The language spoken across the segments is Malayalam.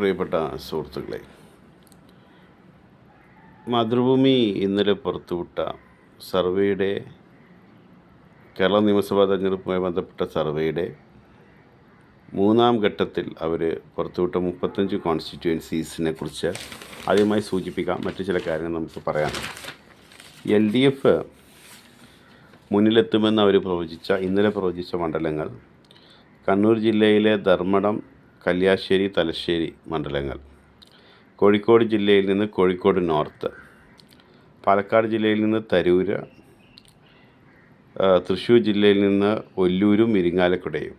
പ്രിയപ്പെട്ട സുഹൃത്തുക്കളെ, മാതൃഭൂമി ഇന്നലെ പുറത്തുവിട്ട സർവേയുടെ കേരള നിയമസഭാ തെരഞ്ഞെടുപ്പുമായി ബന്ധപ്പെട്ട സർവേയുടെ മൂന്നാം ഘട്ടത്തിൽ അവർ പുറത്തുവിട്ട 35 കോൺസ്റ്റിറ്റ്യുവൻസീസിനെ കുറിച്ച് ആദ്യമായി സൂചിപ്പിക്കാം. മറ്റു ചില കാര്യങ്ങൾ നമുക്ക് പറയാം. LDF മുന്നിലെത്തുമെന്ന് അവർ ഇന്നലെ പ്രവചിച്ച മണ്ഡലങ്ങൾ കണ്ണൂർ ജില്ലയിലെ ധർമ്മടം, കല്യാശ്ശേരി, തലശ്ശേരി മണ്ഡലങ്ങൾ, കോഴിക്കോട് ജില്ലയിൽ നിന്ന് കോഴിക്കോട് നോർത്ത്, പാലക്കാട് ജില്ലയിൽ നിന്ന് തരൂര്, തൃശ്ശൂർ ജില്ലയിൽ നിന്ന് ഒല്ലൂരും ഇരിങ്ങാലക്കുടയും,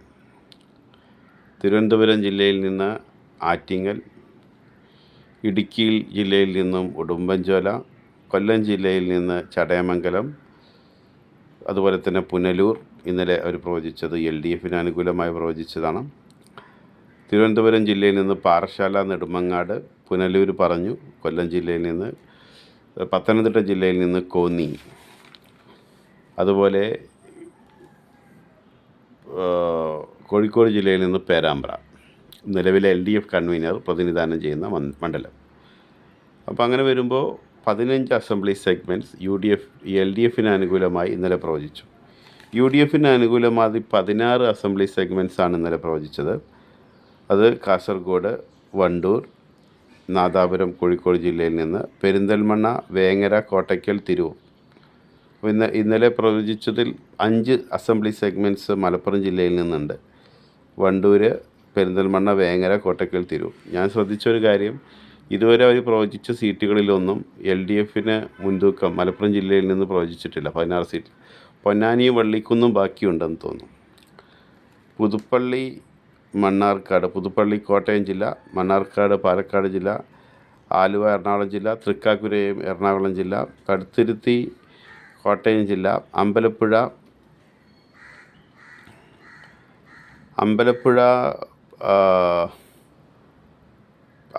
തിരുവനന്തപുരം ജില്ലയിൽ നിന്ന് ആറ്റിങ്ങൽ, ഇടുക്കി ജില്ലയിൽ നിന്നും ഉടുമ്പൻചോല, കൊല്ലം ജില്ലയിൽ നിന്ന് ചടയമംഗലം, അതുപോലെ തന്നെ പുനലൂർ. ഇന്നലെ അവർ പ്രവചിച്ചത് LDFന് അനുകൂലമായി പ്രവചിച്ചതാണ്. തിരുവനന്തപുരം ജില്ലയിൽ നിന്ന് പാറശാല, നെടുമങ്ങാട്, പുനലൂർ പറഞ്ഞു. കൊല്ലം ജില്ലയിൽ നിന്ന്, പത്തനംതിട്ട ജില്ലയിൽ നിന്ന് കോന്നി, അതുപോലെ കോഴിക്കോട് ജില്ലയിൽ നിന്ന് പേരാമ്പ്ര, നിലവിലെ LDF കൺവീനർ പ്രതിനിധാനം ചെയ്യുന്ന മണ്ഡലം. അപ്പോൾ അങ്ങനെ വരുമ്പോൾ 15 അസംബ്ലി സെഗ്മെൻറ്റ്സ് LDFന് അനുകൂലമായി ഇന്നലെ പ്രവചിച്ചു. UDFന് അനുകൂലമായി 16 അസംബ്ലി സെഗ്മെൻറ്റ്സാണ് ഇന്നലെ പ്രവചിച്ചത്. അത് കാസർഗോഡ്, വണ്ടൂർ, നാദാപുരം കോഴിക്കോട് ജില്ലയിൽ നിന്ന്, പെരിന്തൽമണ്ണ, വേങ്ങര, കോട്ടയ്ക്കൽ, തിരൂർ. ഇന്നലെ പ്രവചിച്ചതിൽ 5 അസംബ്ലി സെഗ്മെൻറ്റ്സ് മലപ്പുറം ജില്ലയിൽ നിന്നുണ്ട്. വണ്ടൂർ, പെരിന്തൽമണ്ണ, വേങ്ങര, കോട്ടയ്ക്കൽ, തിരൂർ. ഞാൻ ശ്രദ്ധിച്ചൊരു കാര്യം, ഇതുവരെ അവർ പ്രവചിച്ച സീറ്റുകളിലൊന്നും LDFന് മുൻതൂക്കം മലപ്പുറം ജില്ലയിൽ നിന്ന് പ്രവചിച്ചിട്ടില്ല. 16 സീറ്റ്. പൊന്നാനിയും വള്ളിക്കുന്നും ബാക്കിയുണ്ടെന്ന് തോന്നുന്നു. പുതുപ്പള്ളി, മണ്ണാർക്കാട്, പുതുപ്പള്ളി കോട്ടയം ജില്ല, മണ്ണാർക്കാട് പാലക്കാട് ജില്ല, ആലുവ എറണാകുളം ജില്ല, തൃക്കാക്കുരയും എറണാകുളം ജില്ല, കടുത്തുരുത്തി കോട്ടയം ജില്ല, അമ്പലപ്പുഴ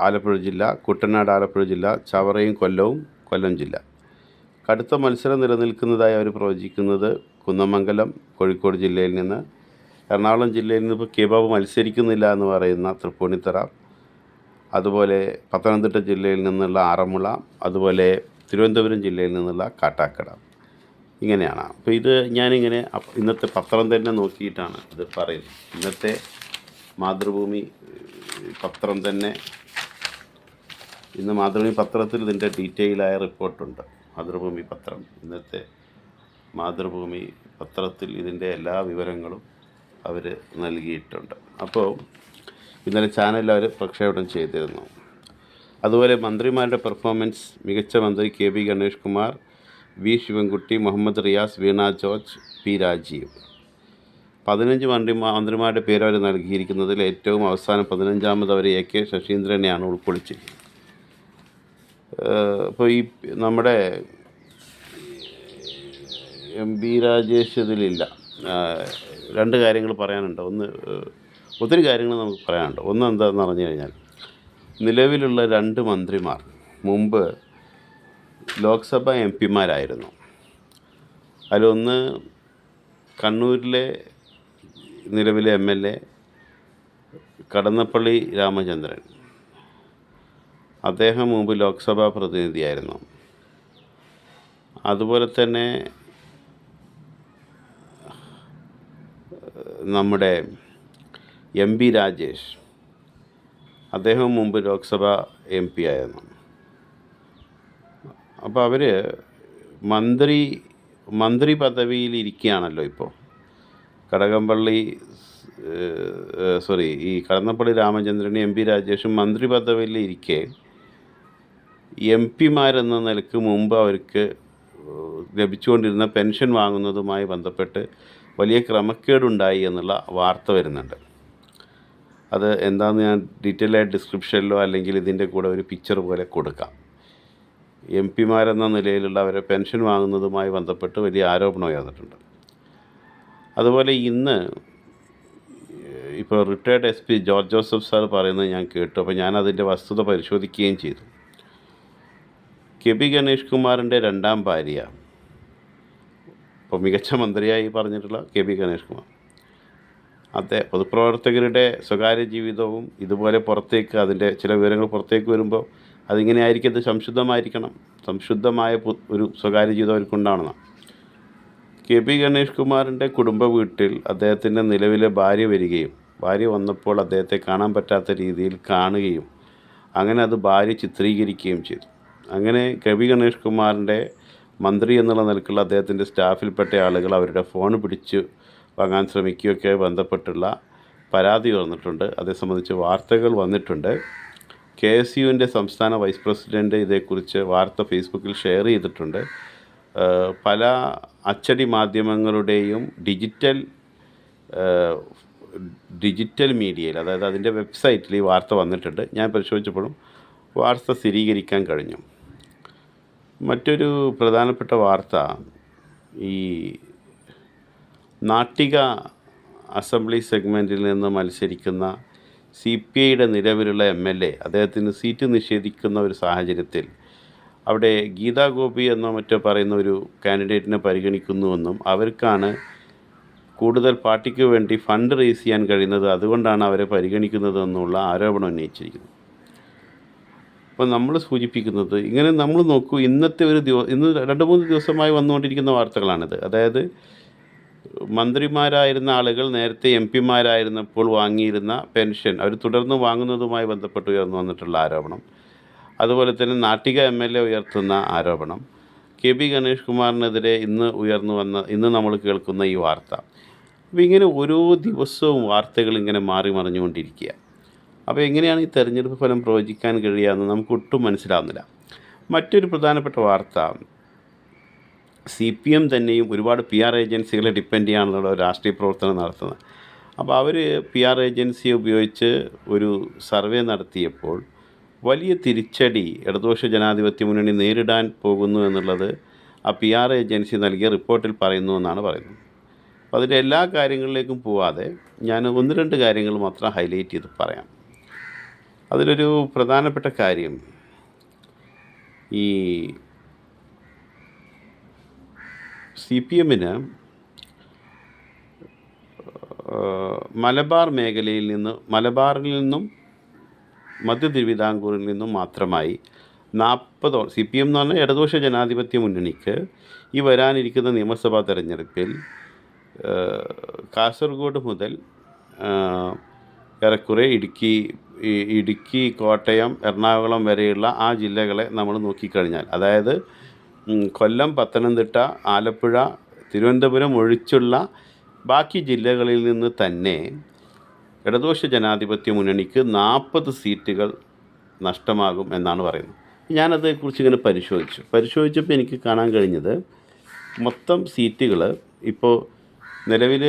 ആലപ്പുഴ ജില്ല, കുട്ടനാട് ആലപ്പുഴ ജില്ല, ചവറയും കൊല്ലവും കൊല്ലം ജില്ല. കടുത്ത മത്സരം നിലനിൽക്കുന്നതായി അവർ പ്രവചിക്കുന്നത് കുന്നമംഗലം കോഴിക്കോട് ജില്ലയിൽ നിന്ന്, എറണാകുളം ജില്ലയിൽ നിന്ന് ഇപ്പോൾ കേബാബ് മത്സരിക്കുന്നില്ല എന്ന് പറയുന്ന തൃപ്പൂണിത്തറ, അതുപോലെ പത്തനംതിട്ട ജില്ലയിൽ നിന്നുള്ള ആറന്മുള, അതുപോലെ തിരുവനന്തപുരം ജില്ലയിൽ നിന്നുള്ള കാട്ടാക്കട. ഇങ്ങനെയാണ്. അപ്പോൾ ഇത് ഞാനിങ്ങനെ ഇന്നത്തെ പത്രം തന്നെ നോക്കിയിട്ടാണ് ഇത് പറയുന്നത്. ഇന്നത്തെ മാതൃഭൂമി പത്രം തന്നെ, ഇന്ന് മാതൃഭൂമി പത്രത്തിൽ ഇതിൻ്റെ ഡീറ്റെയിലായ റിപ്പോർട്ടുണ്ട്. മാതൃഭൂമി പത്രം, ഇന്നത്തെ മാതൃഭൂമി പത്രത്തിൽ ഇതിൻ്റെ എല്ലാ വിവരങ്ങളും അവർ നൽകിയിട്ടുണ്ട്. അപ്പോൾ ഇന്നലെ ചാനലിൽ അവർ പ്രക്ഷേപണം ചെയ്തിരുന്നു. അതുപോലെ മന്ത്രിമാരുടെ പെർഫോമൻസ്, മികച്ച മന്ത്രി KB ഗണേഷ് കുമാർ, V ശിവൻകുട്ടി, മുഹമ്മദ് റിയാസ്, വീണ ജോർജ്, P രാജീവ്. 15 മന്ത്രിമാരുടെ പേര് അവർ നൽകിയിരിക്കുന്നതിൽ ഏറ്റവും അവസാനം 15ാമത് അവർ AK ശശീന്ദ്രനെയാണ് ഉൾക്കൊള്ളിച്ചിരിക്കുന്നത്. ഇപ്പോൾ ഈ നമ്മുടെ MP രാജേഷ് ഇതിലില്ല. 2 കാര്യങ്ങൾ പറയാനുണ്ട്. ഒത്തിരി കാര്യങ്ങൾ നമുക്ക് പറയാനുണ്ട്. ഒന്ന് എന്താണെന്ന് പറഞ്ഞു കഴിഞ്ഞാൽ, നിലവിലുള്ള 2 മന്ത്രിമാർ മുമ്പ് ലോക്സഭ MP മാരായിരുന്നു. അതിലൊന്ന് കണ്ണൂരിലെ നിലവിലെ MLA കടന്നപ്പള്ളി രാമചന്ദ്രൻ. അദ്ദേഹം മുമ്പ് ലോക്സഭാ പ്രതിനിധിയായിരുന്നു. അതുപോലെ തന്നെ നമ്മുടെ MP രാജേഷ്, അദ്ദേഹം മുമ്പ് ലോക്സഭ MP ആയിരുന്നു. അപ്പോൾ അവർ മന്ത്രി പദവിയിൽ ഇരിക്കുകയാണല്ലോ ഇപ്പോൾ. ഈ കടന്നപ്പള്ളി രാമചന്ദ്രനും MP രാജേഷും മന്ത്രി പദവിയിൽ ഇരിക്കെ MP മാരെന്ന നിലക്ക് മുമ്പ് അവർക്ക് ലഭിച്ചുകൊണ്ടിരുന്ന പെൻഷൻ വാങ്ങുന്നതുമായി ബന്ധപ്പെട്ട് വലിയ ക്രമക്കേടുണ്ടായി എന്നുള്ള വാർത്ത വരുന്നുണ്ട്. അത് എന്താണെന്ന് ഞാൻ ഡീറ്റെയിലായിട്ട് ഡിസ്ക്രിപ്ഷനിലോ അല്ലെങ്കിൽ ഇതിൻ്റെ കൂടെ ഒരു പിക്ചർ പോലെ കൊടുക്കാം. MP മാരെന്ന നിലയിലുള്ള അവരെ പെൻഷൻ വാങ്ങുന്നതുമായി ബന്ധപ്പെട്ട് വലിയ ആരോപണം ഉയർന്നിട്ടുണ്ട്. അതുപോലെ ഇന്ന് ഇപ്പോൾ retired SP George Joseph sir പറയുന്നത് ഞാൻ കേട്ടു. അപ്പോൾ ഞാൻ അതിൻ്റെ വസ്തുത പരിശോധിക്കുകയും ചെയ്തു. KB ഗണേഷ് കുമാറിൻ്റെ 2ാം ഭാര്യ, ഇപ്പോൾ മികച്ച മന്ത്രിയായി പറഞ്ഞിട്ടുള്ള KB ഗണേഷ് കുമാർ, പൊതുപ്രവർത്തകരുടെ സ്വകാര്യ ജീവിതവും ഇതുപോലെ പുറത്തേക്ക് അതിൻ്റെ ചില വിവരങ്ങൾ പുറത്തേക്ക് വരുമ്പോൾ അതിങ്ങനെ ആയിരിക്കും, അത് സംശുദ്ധമായിരിക്കണം. സംശുദ്ധമായ ഒരു സ്വകാര്യ ജീവിതം അവർക്കുണ്ടാവണം. KP ഗണേഷ് കുമാറിൻ്റെ കുടുംബ വീട്ടിൽ അദ്ദേഹത്തിൻ്റെ നിലവിലെ ഭാര്യ വരികയും ഭാര്യ വന്നപ്പോൾ അദ്ദേഹത്തെ കാണാൻ പറ്റാത്ത രീതിയിൽ കാണുകയും അങ്ങനെ അത് ഭാര്യ ചിത്രീകരിക്കുകയും ചെയ്തു. അങ്ങനെ KP ഗണേഷ് കുമാറിൻ്റെ മന്ത്രി എന്നുള്ള നിലക്കുള്ള അദ്ദേഹത്തിൻ്റെ സ്റ്റാഫിൽപ്പെട്ട ആളുകൾ അവരുടെ ഫോൺ പിടിച്ച് വാങ്ങാൻ ശ്രമിക്കുകയൊക്കെ ബന്ധപ്പെട്ടുള്ള പരാതി വന്നിട്ടുണ്ട്. അതേ സംബന്ധിച്ച് വാർത്തകൾ വന്നിട്ടുണ്ട്. KSUവിൻ്റെ സംസ്ഥാന വൈസ് പ്രസിഡൻറ്റ് ഇതേക്കുറിച്ച് വാർത്ത ഫേസ്ബുക്കിൽ ഷെയർ ചെയ്തിട്ടുണ്ട്. പല അച്ചടി മാധ്യമങ്ങളുടെയും ഡിജിറ്റൽ മീഡിയയിൽ, അതായത് അതിൻ്റെ വെബ്സൈറ്റിൽ ഈ വാർത്ത വന്നിട്ടുണ്ട്. ഞാൻ പരിശോധിച്ചപ്പോഴും വാർത്ത സ്ഥിരീകരിക്കാൻ കഴിഞ്ഞു. മറ്റൊരു പ്രധാനപ്പെട്ട വാർത്ത, ഈ നാട്ടിക അസംബ്ലി സെഗ്മെൻറ്റിൽ നിന്ന് മത്സരിക്കുന്ന CPIയുടെ നിലവിലുള്ള MLA അദ്ദേഹത്തിന് സീറ്റ് നിഷേധിക്കുന്ന ഒരു സാഹചര്യത്തിൽ അവിടെ ഗീതാ ഗോപി എന്നോ മറ്റോ പറയുന്ന ഒരു കാൻഡിഡേറ്റിനെ പരിഗണിക്കുന്നുവെന്നും അവർക്കാണ് കൂടുതൽ പാർട്ടിക്ക് വേണ്ടി ഫണ്ട് റേസ് ചെയ്യാൻ കഴിയുന്നത്, അതുകൊണ്ടാണ് അവരെ പരിഗണിക്കുന്നത് എന്നുള്ള ആരോപണം ഉന്നയിച്ചിരിക്കുന്നു. അപ്പോൾ നമ്മൾ സൂചിപ്പിക്കുന്നത്, ഇങ്ങനെ നമ്മൾ നോക്കൂ, ഇന്ന് 2-3 ദിവസമായി വന്നുകൊണ്ടിരിക്കുന്ന വാർത്തകളാണിത്. അതായത് മന്ത്രിമാരായിരുന്ന ആളുകൾ നേരത്തെ MP മാരായിരുന്നപ്പോൾ വാങ്ങിയിരുന്ന പെൻഷൻ അവർ തുടർന്ന് വാങ്ങുന്നതുമായി ബന്ധപ്പെട്ട് ഉയർന്നു വന്നിട്ടുള്ള ആരോപണം, അതുപോലെ തന്നെ നാട്ടിക MLA ഉയർത്തുന്ന ആരോപണം, KP ഗണേഷ് കുമാറിനെതിരെ ഇന്ന് നമ്മൾ കേൾക്കുന്ന ഈ വാർത്ത. അപ്പോൾ ഇങ്ങനെ ഓരോ ദിവസവും വാർത്തകൾ ഇങ്ങനെ മാറി മറിഞ്ഞുകൊണ്ടിരിക്കുക. അപ്പോൾ എങ്ങനെയാണ് ഈ തെരഞ്ഞെടുപ്പ് ഫലം പ്രവചിക്കാൻ കഴിയുകയെന്ന് നമുക്ക് ഒട്ടും മനസ്സിലാവുന്നില്ല. മറ്റൊരു പ്രധാനപ്പെട്ട വാർത്ത, CPM തന്നെയും ഒരുപാട് PR ഏജൻസികളെ ഡിപ്പെൻഡ് ചെയ്യാനുള്ള രാഷ്ട്രീയ പ്രവർത്തനം നടത്തുന്നത്. അപ്പോൾ അവർ PR ഏജൻസിയെ ഉപയോഗിച്ച് ഒരു സർവേ നടത്തിയപ്പോൾ വലിയ തിരിച്ചടി ഇടതുപക്ഷ ജനാധിപത്യ മുന്നണി നേരിടാൻ പോകുന്നു എന്നുള്ളത് ആ PR ഏജൻസി നൽകിയ റിപ്പോർട്ടിൽ പറയുന്നു എന്നാണ് പറയുന്നത്. അപ്പോൾ അതിൻ്റെ എല്ലാ കാര്യങ്ങളിലേക്കും പോവാതെ ഞാൻ 1-2 കാര്യങ്ങൾ മാത്രം ഹൈലൈറ്റ് ചെയ്ത് പറയാം. അതിലൊരു പ്രധാനപ്പെട്ട കാര്യം, ഈ CPMന് മലബാറിൽ നിന്നും മധ്യ തിരുവിതാംകൂറിൽ നിന്നും മാത്രമായി 40 CPM എന്ന് പറഞ്ഞാൽ ഇടതുപക്ഷ ജനാധിപത്യ മുന്നണിക്ക് ഈ വരാനിരിക്കുന്ന നിയമസഭാ തെരഞ്ഞെടുപ്പിൽ കാസർഗോഡ് മുതൽ ഏറെക്കുറെ ഇടുക്കി, കോട്ടയം, എറണാകുളം വരെയുള്ള ആ ജില്ലകളെ നമ്മൾ നോക്കിക്കഴിഞ്ഞാൽ, അതായത് കൊല്ലം, പത്തനംതിട്ട, ആലപ്പുഴ, തിരുവനന്തപുരം ഒഴിച്ചുള്ള ബാക്കി ജില്ലകളിൽ നിന്ന് തന്നെ ഇടതുപക്ഷ ജനാധിപത്യ മുന്നണിക്ക് 40 സീറ്റുകൾ നഷ്ടമാകും എന്നാണ് പറയുന്നത്. ഞാനതേക്കുറിച്ച് ഇങ്ങനെ പരിശോധിച്ചപ്പോൾ എനിക്ക് കാണാൻ കഴിഞ്ഞത്, മൊത്തം സീറ്റുകൾ ഇപ്പോൾ നിലവിൽ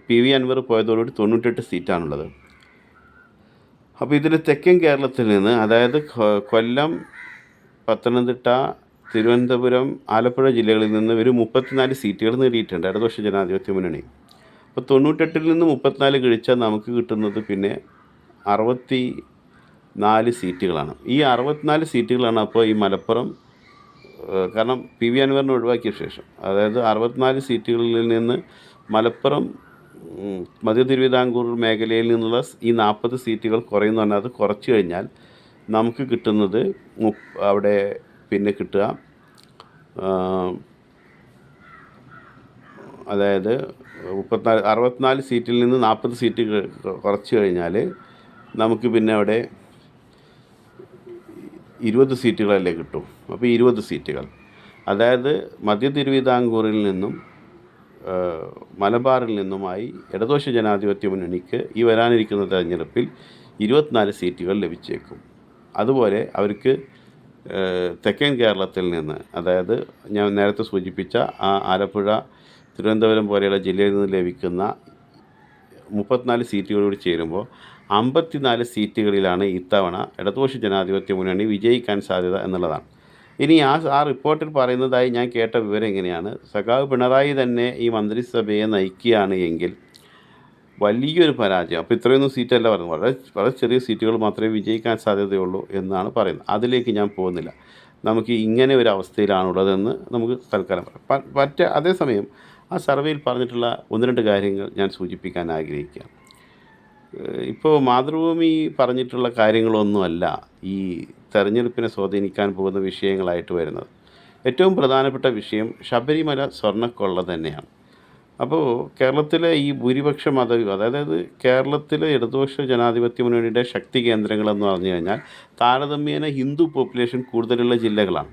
PV അൻവർ പോയതോടുകൂടി 98 സീറ്റാണുള്ളത്. അപ്പോൾ ഇതിൽ തെക്കൻ കേരളത്തിൽ നിന്ന്, അതായത് കൊല്ലം, പത്തനംതിട്ട, തിരുവനന്തപുരം, ആലപ്പുഴ ജില്ലകളിൽ നിന്ന് ഒരു 34 സീറ്റുകൾ നേടിയിട്ടുണ്ട് ഇടതുപക്ഷ ജനാധിപത്യ മുന്നണി. അപ്പോൾ 98-ൽ നിന്ന് 34 കഴിച്ചാൽ നമുക്ക് കിട്ടുന്നത് പിന്നെ 64 സീറ്റുകളാണ്. ഈ 64 സീറ്റുകളാണ് അപ്പോൾ ഈ മലപ്പുറം, കാരണം PV അൻവറിനെ ഒഴിവാക്കിയ ശേഷം, അതായത് 64 സീറ്റുകളിൽ നിന്ന് മലപ്പുറം, മധ്യ തിരുവിതാംകൂർ മേഖലയിൽ നിന്നുള്ള ഈ 40 സീറ്റുകൾ കുറയുന്നു പറഞ്ഞാൽ, അത് കുറച്ച് കഴിഞ്ഞാൽ നമുക്ക് കിട്ടുന്നത് അവിടെ പിന്നെ കിട്ടുക, അതായത് 64 സീറ്റിൽ നിന്ന് 40 സീറ്റ് കുറച്ച് കഴിഞ്ഞാൽ നമുക്ക് പിന്നെ അവിടെ 20 സീറ്റുകളല്ലേ കിട്ടും. അപ്പോൾ 20 സീറ്റുകൾ, അതായത് മധ്യ തിരുവിതാംകൂറിൽ നിന്നും മലബാറിൽ നിന്നുമായി ഇടതുപക്ഷ ജനാധിപത്യ മുന്നണിക്ക് ഈ വരാനിരിക്കുന്ന തെരഞ്ഞെടുപ്പിൽ 24 സീറ്റുകൾ ലഭിച്ചേക്കും. അതുപോലെ അവർക്ക് തെക്കൻ കേരളത്തിൽ നിന്ന്, അതായത് ഞാൻ നേരത്തെ സൂചിപ്പിച്ച ആ ആലപ്പുഴ, തിരുവനന്തപുരം പോലെയുള്ള ജില്ലയിൽ നിന്ന് ലഭിക്കുന്ന 34 സീറ്റുകളോട് ചേരുമ്പോൾ 54 സീറ്റുകളിലാണ് ഇത്തവണ ഇടതുപക്ഷ ജനാധിപത്യ മുന്നണി വിജയിക്കാൻ സാധ്യത എന്നുള്ളതാണ്. ഇനി ആ റിപ്പോർട്ടിൽ പറയുന്നതായി ഞാൻ കേട്ട വിവരം എങ്ങനെയാണ്, സഖാവ് പിണറായി തന്നെ ഈ മന്ത്രിസഭയെ നയിക്കുകയാണ് എങ്കിൽ വലിയൊരു പരാജയം, അപ്പോൾ ഇത്രയൊന്നും സീറ്റല്ല പറയുന്നത്, വളരെ ചെറിയ സീറ്റുകൾ മാത്രമേ വിജയിക്കാൻ സാധ്യതയുള്ളൂ എന്നാണ് പറയുന്നത്. അതിലേക്ക് ഞാൻ പോകുന്നില്ല. നമുക്ക് ഇങ്ങനെ ഒരു അവസ്ഥയിലാണുള്ളതെന്ന് നമുക്ക് തൽക്കാലം പറയാം. അതേസമയം ആ സർവേയിൽ പറഞ്ഞിട്ടുള്ള 1-2 കാര്യങ്ങൾ ഞാൻ സൂചിപ്പിക്കാൻ ആഗ്രഹിക്കുകയാണ്. ഇപ്പോൾ മാതൃഭൂമി പറഞ്ഞിട്ടുള്ള കാര്യങ്ങളൊന്നുമല്ല ഈ തെരഞ്ഞെടുപ്പിനെ സ്വാധീനിക്കാൻ പോകുന്ന വിഷയങ്ങളായിട്ട് വരുന്നത്. ഏറ്റവും പ്രധാനപ്പെട്ട വിഷയം ശബരിമല സ്വർണ്ണക്കൊള്ള തന്നെയാണ്. അപ്പോൾ കേരളത്തിലെ ഈ ഭൂരിപക്ഷ അതായത് കേരളത്തിലെ ഇടതുപക്ഷ ജനാധിപത്യ മുന്നണിയുടെ ശക്തി കേന്ദ്രങ്ങളെന്ന് പറഞ്ഞു കഴിഞ്ഞാൽ താരതമ്യേന ഹിന്ദു പോപ്പുലേഷൻ കൂടുതലുള്ള ജില്ലകളാണ്.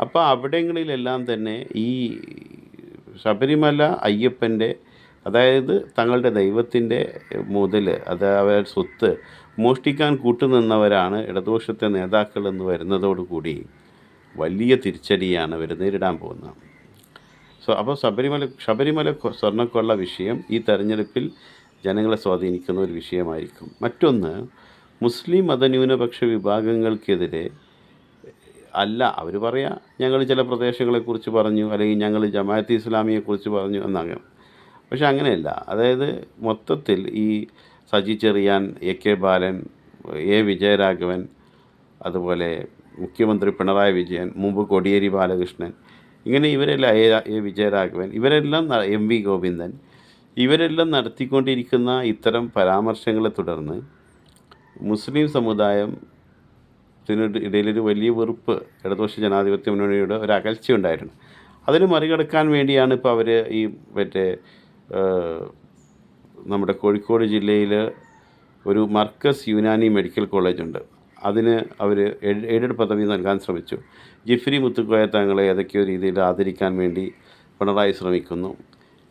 അപ്പോൾ അവിടങ്ങളിലെല്ലാം തന്നെ ഈ ശബരിമല അയ്യപ്പൻ്റെ, അതായത് തങ്ങളുടെ ദൈവത്തിൻ്റെ മുതൽ, അവരുടെ സ്വത്ത് മോഷ്ടിക്കാൻ കൂട്ടുനിന്നവരാണ് ഇടതുപക്ഷത്തെ നേതാക്കൾ എന്ന് വരുന്നതോടുകൂടി വലിയ തിരിച്ചടിയാണ് അവർ നേരിടാൻ പോകുന്നത്. അപ്പോൾ ശബരിമല സ്വർണ്ണക്കൊള്ള വിഷയം ഈ തെരഞ്ഞെടുപ്പിൽ ജനങ്ങളെ സ്വാധീനിക്കുന്ന ഒരു വിഷയമായിരിക്കും. മറ്റൊന്ന്, മുസ്ലിം മതന്യൂനപക്ഷ വിഭാഗങ്ങൾക്കെതിരെ അല്ല അവർ പറയാം ഞങ്ങൾ ചില പ്രദേശങ്ങളെക്കുറിച്ച് പറഞ്ഞു, അല്ലെങ്കിൽ ഞങ്ങൾ ജമാഅത്തെ ഇസ്ലാമിയെക്കുറിച്ച് പറഞ്ഞു എന്നങ്ങനെ. പക്ഷെ അങ്ങനെയല്ല. അതായത് മൊത്തത്തിൽ ഈ Saji Cherian, A K Balan, A Vijayaraghavan, അതുപോലെ മുഖ്യമന്ത്രി പിണറായി വിജയൻ, മുമ്പ് കോടിയേരി ബാലകൃഷ്ണൻ, ഇങ്ങനെ ഇവരെല്ലാം എ വിജയരാഘവൻ, ഇവരെല്ലാം എം വി ഗോവിന്ദൻ, ഇവരെല്ലാം നടത്തിക്കൊണ്ടിരിക്കുന്ന ഇത്തരം പരാമർശങ്ങളെ തുടർന്ന് മുസ്ലിം സമുദായത്തിന് ഇടയിലൊരു വലിയ വെറുപ്പ് ഇടതുപക്ഷ ജനാധിപത്യ മുന്നണിയുടെ ഒരു അകൽച്ച ഉണ്ടായിട്ടുണ്ട്. അതിന് മറികടക്കാൻ വേണ്ടിയാണ് ഇപ്പോൾ അവർ ഈ നമ്മുടെ കോഴിക്കോട് ജില്ലയിൽ ഒരു മർക്കസ് യുനാനി മെഡിക്കൽ കോളേജുണ്ട്. അതിന് അവർ എയ്ഡഡ് പദവി നൽകാൻ ശ്രമിച്ചു. ജിഫ്രി മുത്തുക്കോയ തങ്ങളെ ഏതൊക്കെയോ രീതിയിൽ ആദരിക്കാൻ വേണ്ടി പിണറായി ശ്രമിക്കുന്നു.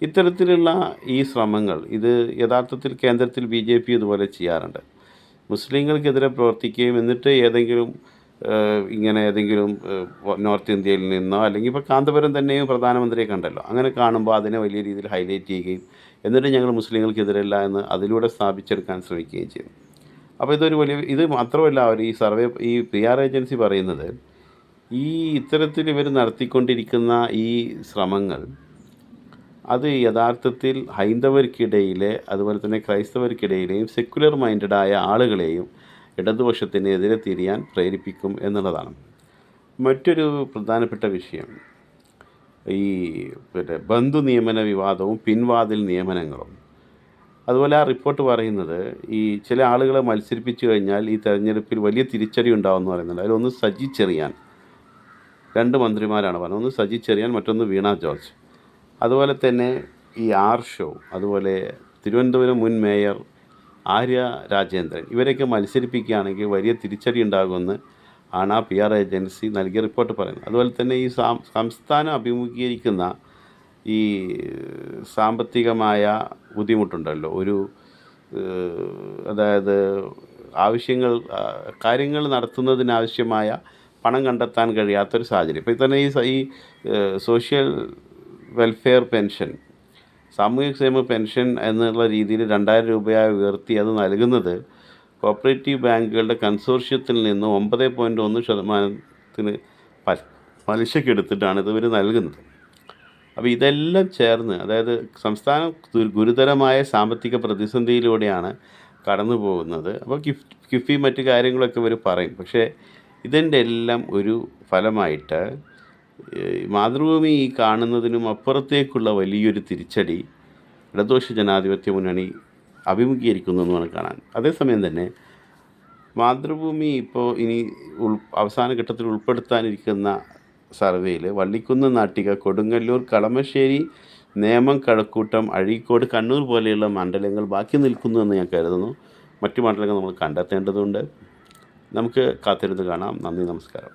ഇത്തരത്തിലുള്ള ഈ ശ്രമങ്ങൾ ഇത് യഥാർത്ഥത്തിൽ കേന്ദ്രത്തിൽ BJP ഇതുപോലെ ചെയ്യാറുണ്ട്. മുസ്ലിങ്ങൾക്കെതിരെ പ്രവർത്തിക്കുകയും എന്നിട്ട് ഏതെങ്കിലും നോർത്ത് ഇന്ത്യയിൽ നിന്നോ, അല്ലെങ്കിൽ ഇപ്പോൾ കാന്തപുരം തന്നെയും പ്രധാനമന്ത്രിയെ കണ്ടല്ലോ, അങ്ങനെ കാണുമ്പോൾ അതിനെ വലിയ രീതിയിൽ ഹൈലൈറ്റ് ചെയ്യുകയും എന്നിട്ട് ഞങ്ങൾ മുസ്ലിങ്ങൾക്കെതിരല്ല എന്ന് അതിലൂടെ സ്ഥാപിച്ചെടുക്കാൻ ശ്രമിക്കുകയും ചെയ്യും. അപ്പോൾ ഇത് മാത്രമല്ല, അവർ ഈ PR ഏജൻസി പറയുന്നത് ഈ ഇത്തരത്തിൽ ഇവർ നടത്തിക്കൊണ്ടിരിക്കുന്ന ഈ ശ്രമങ്ങൾ അത് യഥാർത്ഥത്തിൽ ഹൈന്ദവർക്കിടയിലെ, അതുപോലെ തന്നെ ക്രൈസ്തവർക്കിടയിലെയും സെക്കുലർ മൈൻഡഡായ ആളുകളെയും ഇടതുപക്ഷത്തിനെതിരെ തിരിയാൻ പ്രേരിപ്പിക്കും എന്നുള്ളതാണ്. മറ്റൊരു പ്രധാനപ്പെട്ട വിഷയം ഈ ബന്ധു നിയമന വിവാദവും പിൻവാതിൽ നിയമനങ്ങളും. അതുപോലെ ആ റിപ്പോർട്ട് പറയുന്നത് ഈ ചില ആളുകളെ മത്സരിപ്പിച്ചു കഴിഞ്ഞാൽ ഈ തെരഞ്ഞെടുപ്പിൽ വലിയ തിരിച്ചടി ഉണ്ടാവുമെന്ന് പറയുന്നുണ്ട്. അതിലൊന്ന് സജി ചെറിയാൻ, 2 മന്ത്രിമാരാണ് പറഞ്ഞത്. ഒന്ന് സജി ചെറിയാൻ, മറ്റൊന്ന് വീണ ജോർജ്. അതുപോലെ തന്നെ ഈ ഷോ, അതുപോലെ തിരുവനന്തപുരം മുൻ മേയർ ആര്യ രാജേന്ദ്രൻ, ഇവരെയൊക്കെ മത്സരിപ്പിക്കുകയാണെങ്കിൽ വലിയ തിരിച്ചടി ഉണ്ടാകുമെന്ന് ആണ് ആ PR ഏജൻസി നൽകിയ റിപ്പോർട്ട് പറയുന്നത്. അതുപോലെ തന്നെ ഈ സംസ്ഥാനം അഭിമുഖീകരിക്കുന്ന ഈ സാമ്പത്തികമായ ബുദ്ധിമുട്ടുണ്ടല്ലോ, അതായത് കാര്യങ്ങൾ നടത്തുന്നതിനാവശ്യമായ പണം കണ്ടെത്താൻ കഴിയാത്തൊരു സാഹചര്യം. ഇപ്പോൾ തന്നെ ഈ സോഷ്യൽ വെൽഫെയർ പെൻഷൻ, സാമൂഹ്യക്ഷേമ പെൻഷൻ എന്നുള്ള രീതിയിൽ 2000 രൂപയായി ഉയർത്തി അത് നൽകുന്നത് കോപ്പറേറ്റീവ് ബാങ്കുകളുടെ കൺസോർഷ്യത്തിൽ നിന്ന് 9.1% പലിശക്കെടുത്തിട്ടാണ് ഇവർ നൽകുന്നത്. അപ്പോൾ ഇതെല്ലാം ചേർന്ന്, അതായത് സംസ്ഥാനം ഗുരുതരമായ സാമ്പത്തിക പ്രതിസന്ധിയിലൂടെയാണ് കടന്നു പോകുന്നത്. അപ്പോൾ കിഫ്ബി മറ്റു കാര്യങ്ങളൊക്കെ ഇവർ പറയും. പക്ഷേ ഇതിൻ്റെ എല്ലാം ഒരു ഫലമായിട്ട് മാതൃഭൂമി ഈ കാണുന്നതിനും അപ്പുറത്തേക്കുള്ള വലിയൊരു തിരിച്ചടി ഇടതുപക്ഷ ജനാധിപത്യ മുന്നണി അഭിമുഖീകരിക്കുന്നു എന്നാണ് കാണാൻ. അതേസമയം തന്നെ മാതൃഭൂമി ഇപ്പോൾ ഇനി അവസാന ഘട്ടത്തിൽ ഉൾപ്പെടുത്താനിരിക്കുന്ന സർവേയിൽ വള്ളിക്കുന്ന്, നാട്ടിക, കൊടുങ്ങല്ലൂർ, കളമശ്ശേരി, നേമം, കഴക്കൂട്ടം, അഴീക്കോട്, കണ്ണൂർ പോലെയുള്ള മണ്ഡലങ്ങൾ ബാക്കി നിൽക്കുന്നു എന്ന് ഞാൻ കരുതുന്നു. മറ്റു മണ്ഡലങ്ങൾ നമ്മൾ കണ്ടെത്തേണ്ടതുണ്ട്. നമുക്ക് കാത്തിരുന്ന് കാണാം. നന്ദി, നമസ്കാരം.